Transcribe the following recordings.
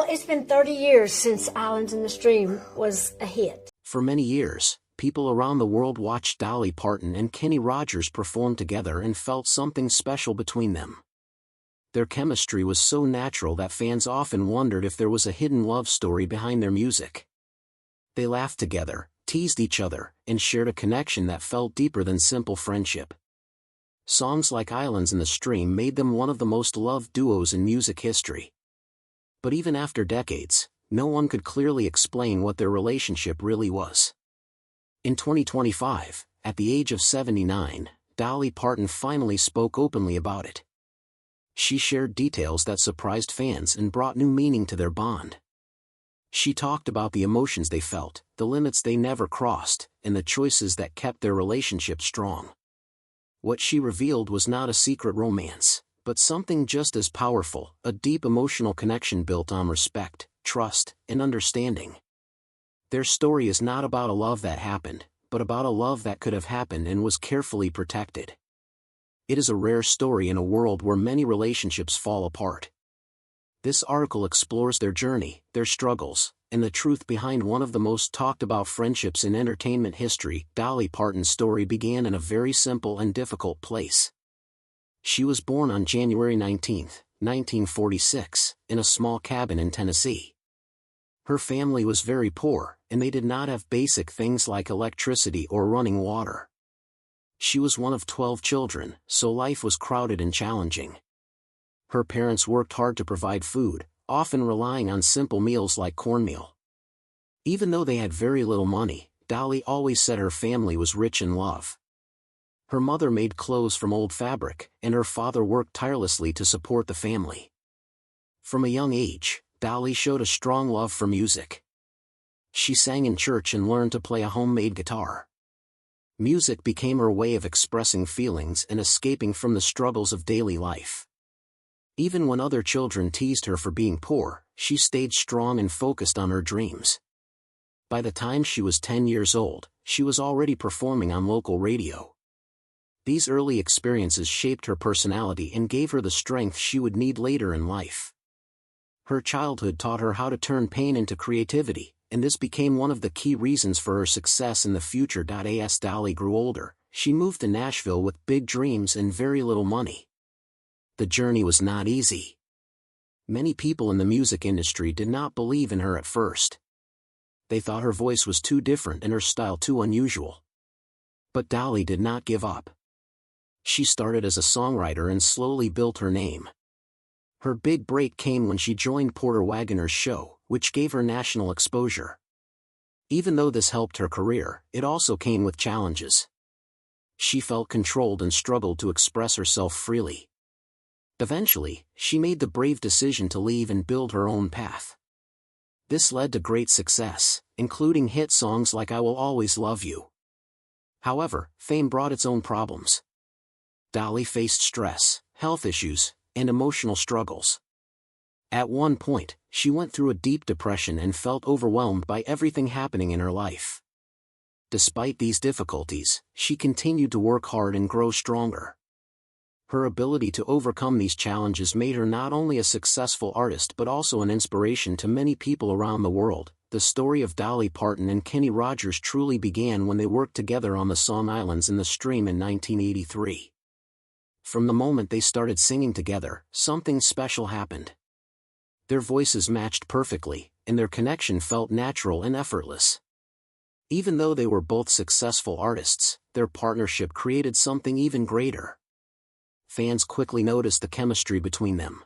it's been 30 years since Islands in the Stream was a hit. For many years, people around the world watched Dolly Parton and Kenny Rogers perform together and felt something special between them. Their chemistry was so natural that fans often wondered if there was a hidden love story behind their music. They laughed together, teased each other, and shared a connection that felt deeper than simple friendship. Songs like Islands in the Stream made them one of the most loved duos in music history. But even after decades, no one could clearly explain what their relationship really was. In 2025, at the age of 79, Dolly Parton finally spoke openly about it. She shared details that surprised fans and brought new meaning to their bond. She talked about the emotions they felt, the limits they never crossed, and the choices that kept their relationship strong. What she revealed was not a secret romance, but something just as powerful, a deep emotional connection built on respect, trust, and understanding. Their story is not about a love that happened, but about a love that could have happened and was carefully protected. It is a rare story in a world where many relationships fall apart. This article explores their journey, their struggles, and the truth behind one of the most talked about friendships in entertainment history. Dolly Parton's story began in a very simple and difficult place. She was born on January 19, 1946, in a small cabin in Tennessee. Her family was very poor, and they did not have basic things like electricity or running water. She was one of 12 children, so life was crowded and challenging. Her parents worked hard to provide food, often relying on simple meals like cornmeal. Even though they had very little money, Dolly always said her family was rich in love. Her mother made clothes from old fabric, and her father worked tirelessly to support the family. From a young age, Dolly showed a strong love for music. She sang in church and learned to play a homemade guitar. Music became her way of expressing feelings and escaping from the struggles of daily life. Even when other children teased her for being poor, she stayed strong and focused on her dreams. By the time she was 10 years old, she was already performing on local radio. These early experiences shaped her personality and gave her the strength she would need later in life. Her childhood taught her how to turn pain into creativity, and this became one of the key reasons for her success in the future. As Dolly grew older, she moved to Nashville with big dreams and very little money. The journey was not easy. Many people in the music industry did not believe in her at first. They thought her voice was too different and her style too unusual. But Dolly did not give up. She started as a songwriter and slowly built her name. Her big break came when she joined Porter Wagoner's show, which gave her national exposure. Even though this helped her career, it also came with challenges. She felt controlled and struggled to express herself freely. Eventually, she made the brave decision to leave and build her own path. This led to great success, including hit songs like I Will Always Love You. However, fame brought its own problems. Dolly faced stress, health issues, and emotional struggles. At one point, she went through a deep depression and felt overwhelmed by everything happening in her life. Despite these difficulties, she continued to work hard and grow stronger. Her ability to overcome these challenges made her not only a successful artist but also an inspiration to many people around the world. The story of Dolly Parton and Kenny Rogers truly began when they worked together on the song Islands in the Stream in 1983. From the moment they started singing together, something special happened. Their voices matched perfectly, and their connection felt natural and effortless. Even though they were both successful artists, their partnership created something even greater. Fans quickly noticed the chemistry between them.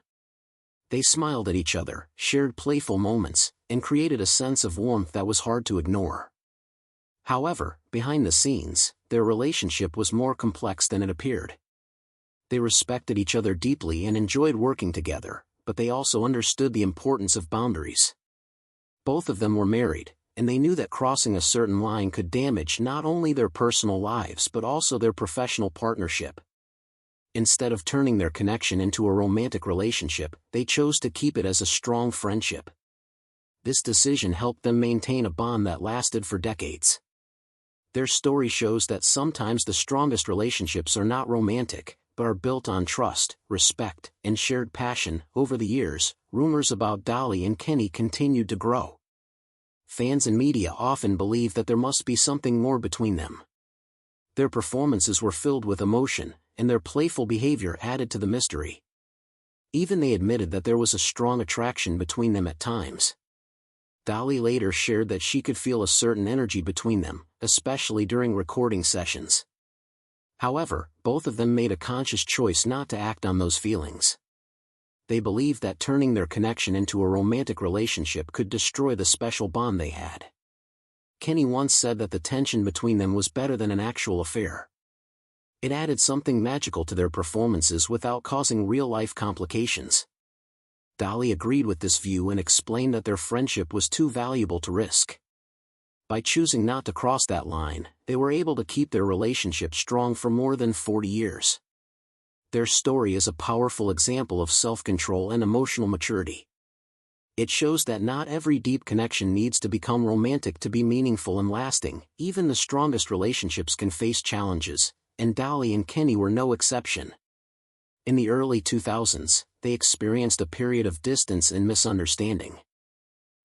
They smiled at each other, shared playful moments, and created a sense of warmth that was hard to ignore. However, behind the scenes, their relationship was more complex than it appeared. They respected each other deeply and enjoyed working together, but they also understood the importance of boundaries. Both of them were married, and they knew that crossing a certain line could damage not only their personal lives but also their professional partnership. Instead of turning their connection into a romantic relationship, they chose to keep it as a strong friendship. This decision helped them maintain a bond that lasted for decades. Their story shows that sometimes the strongest relationships are not romantic, but are built on trust, respect, and shared passion. Over the years, rumors about Dolly and Kenny continued to grow. Fans and media often believed that there must be something more between them. Their performances were filled with emotion, and their playful behavior added to the mystery. Even they admitted that there was a strong attraction between them at times. Dolly later shared that she could feel a certain energy between them, especially during recording sessions. However, both of them made a conscious choice not to act on those feelings. They believed that turning their connection into a romantic relationship could destroy the special bond they had. Kenny once said that the tension between them was better than an actual affair. It added something magical to their performances without causing real-life complications. Dolly agreed with this view and explained that their friendship was too valuable to risk. By choosing not to cross that line, they were able to keep their relationship strong for more than 40 years. Their story is a powerful example of self-control and emotional maturity. It shows that not every deep connection needs to become romantic to be meaningful and lasting. Even the strongest relationships can face challenges, and Dolly and Kenny were no exception. In the early 2000s, they experienced a period of distance and misunderstanding.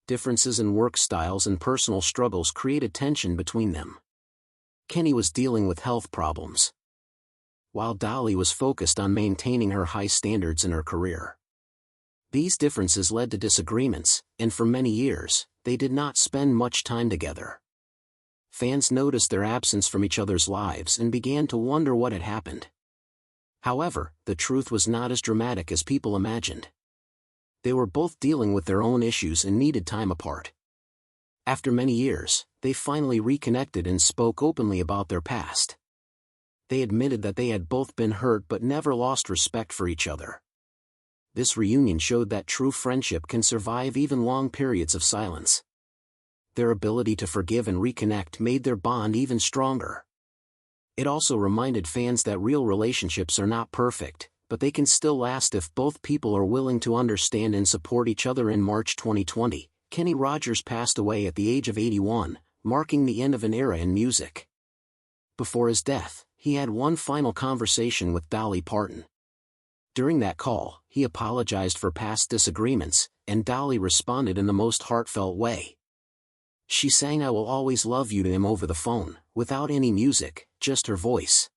Differences in work styles and personal struggles created tension between them. Kenny was dealing with health problems, while Dolly was focused on maintaining her high standards in her career. These differences led to disagreements, and for many years, they did not spend much time together. Fans noticed their absence from each other's lives and began to wonder what had happened. However, the truth was not as dramatic as people imagined. They were both dealing with their own issues and needed time apart. After many years, they finally reconnected and spoke openly about their past. They admitted that they had both been hurt but never lost respect for each other. This reunion showed that true friendship can survive even long periods of silence. Their ability to forgive and reconnect made their bond even stronger. It also reminded fans that real relationships are not perfect, but they can still last if both people are willing to understand and support each other. In March 2020, Kenny Rogers passed away at the age of 81, marking the end of an era in music. Before his death, he had one final conversation with Dolly Parton. During that call, he apologized for past disagreements, and Dolly responded in the most heartfelt way. She sang "I Will Always Love You" to him over the phone, without any music, just her voice.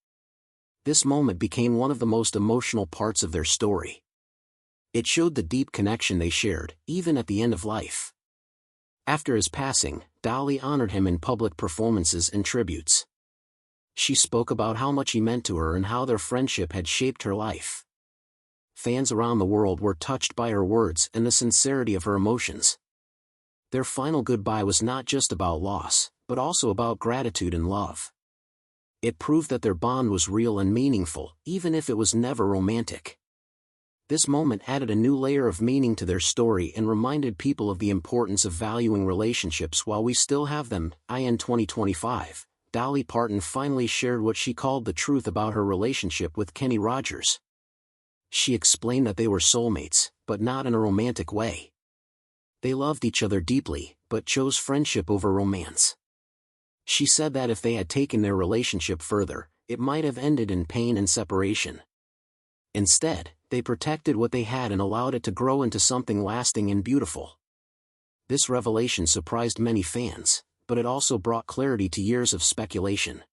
This moment became one of the most emotional parts of their story. It showed the deep connection they shared, even at the end of life. After his passing, Dolly honored him in public performances and tributes. She spoke about how much he meant to her and how their friendship had shaped her life. Fans around the world were touched by her words and the sincerity of her emotions. Their final goodbye was not just about loss, but also about gratitude and love. It proved that their bond was real and meaningful, even if it was never romantic. This moment added a new layer of meaning to their story and reminded people of the importance of valuing relationships while we still have them. In 2025, Dolly Parton finally shared what she called the truth about her relationship with Kenny Rogers. She explained that they were soulmates, but not in a romantic way. They loved each other deeply, but chose friendship over romance. She said that if they had taken their relationship further, it might have ended in pain and separation. Instead, they protected what they had and allowed it to grow into something lasting and beautiful. This revelation surprised many fans, but it also brought clarity to years of speculation.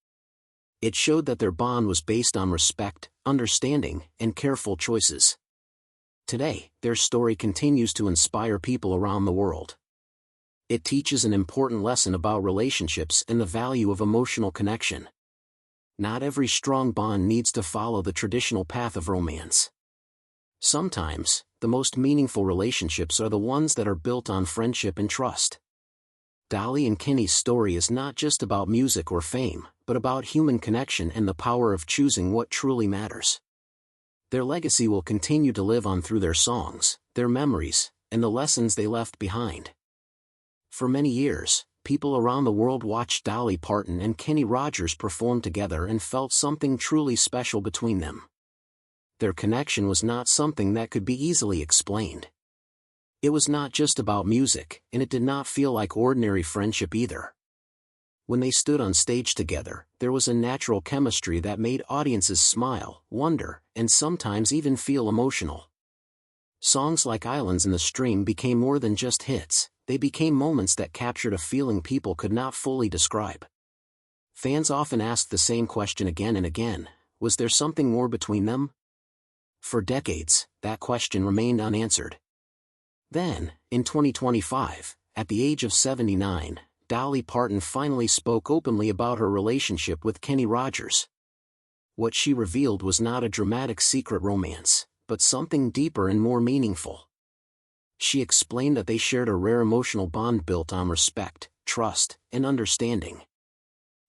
It showed that their bond was based on respect, understanding, and careful choices. Today, their story continues to inspire people around the world. It teaches an important lesson about relationships and the value of emotional connection. Not every strong bond needs to follow the traditional path of romance. Sometimes, the most meaningful relationships are the ones that are built on friendship and trust. Dolly and Kenny's story is not just about music or fame, but about human connection and the power of choosing what truly matters. Their legacy will continue to live on through their songs, their memories, and the lessons they left behind. For many years, people around the world watched Dolly Parton and Kenny Rogers perform together and felt something truly special between them. Their connection was not something that could be easily explained. It was not just about music, and it did not feel like ordinary friendship either. When they stood on stage together, there was a natural chemistry that made audiences smile, wonder, and sometimes even feel emotional. Songs like Islands in the Stream became more than just hits, they became moments that captured a feeling people could not fully describe. Fans often asked the same question again and again: was there something more between them? For decades, that question remained unanswered. Then, in 2025, at the age of 79, Dolly Parton finally spoke openly about her relationship with Kenny Rogers. What she revealed was not a dramatic secret romance, but something deeper and more meaningful. She explained that they shared a rare emotional bond built on respect, trust, and understanding.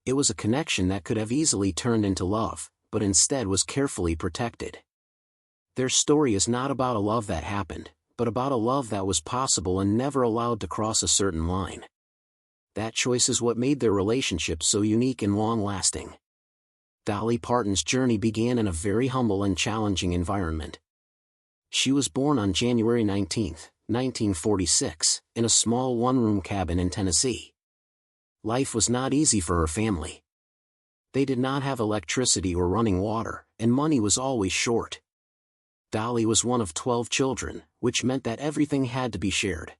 It was a connection that could have easily turned into love, but instead was carefully protected. Their story is not about a love that happened, but about a love that was possible and never allowed to cross a certain line. That choice is what made their relationship so unique and long-lasting. Dolly Parton's journey began in a very humble and challenging environment. She was born on January 19, 1946, in a small one-room cabin in Tennessee. Life was not easy for her family. They did not have electricity or running water, and money was always short. Dolly was one of 12 children, which meant that everything had to be shared.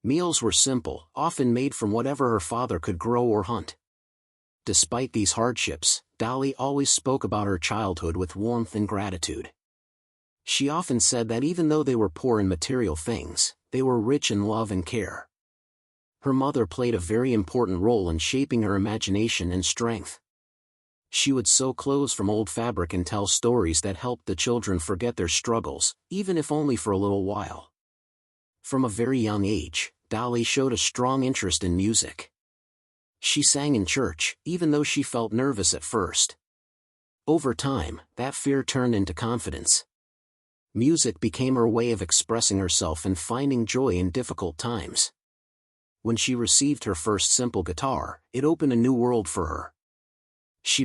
Meals were simple, often made from whatever her father could grow or hunt. Despite these hardships, Dolly always spoke about her childhood with warmth and gratitude. She often said that even though they were poor in material things, they were rich in love and care. Her mother played a very important role in shaping her imagination and strength. She would sew clothes from old fabric and tell stories that helped the children forget their struggles, even if only for a little while. From a very young age, Dolly showed a strong interest in music. She sang in church, even though she felt nervous at first. Over time, that fear turned into confidence. Music became her way of expressing herself and finding joy in difficult times. When she received her first simple guitar, it opened a new world for her. She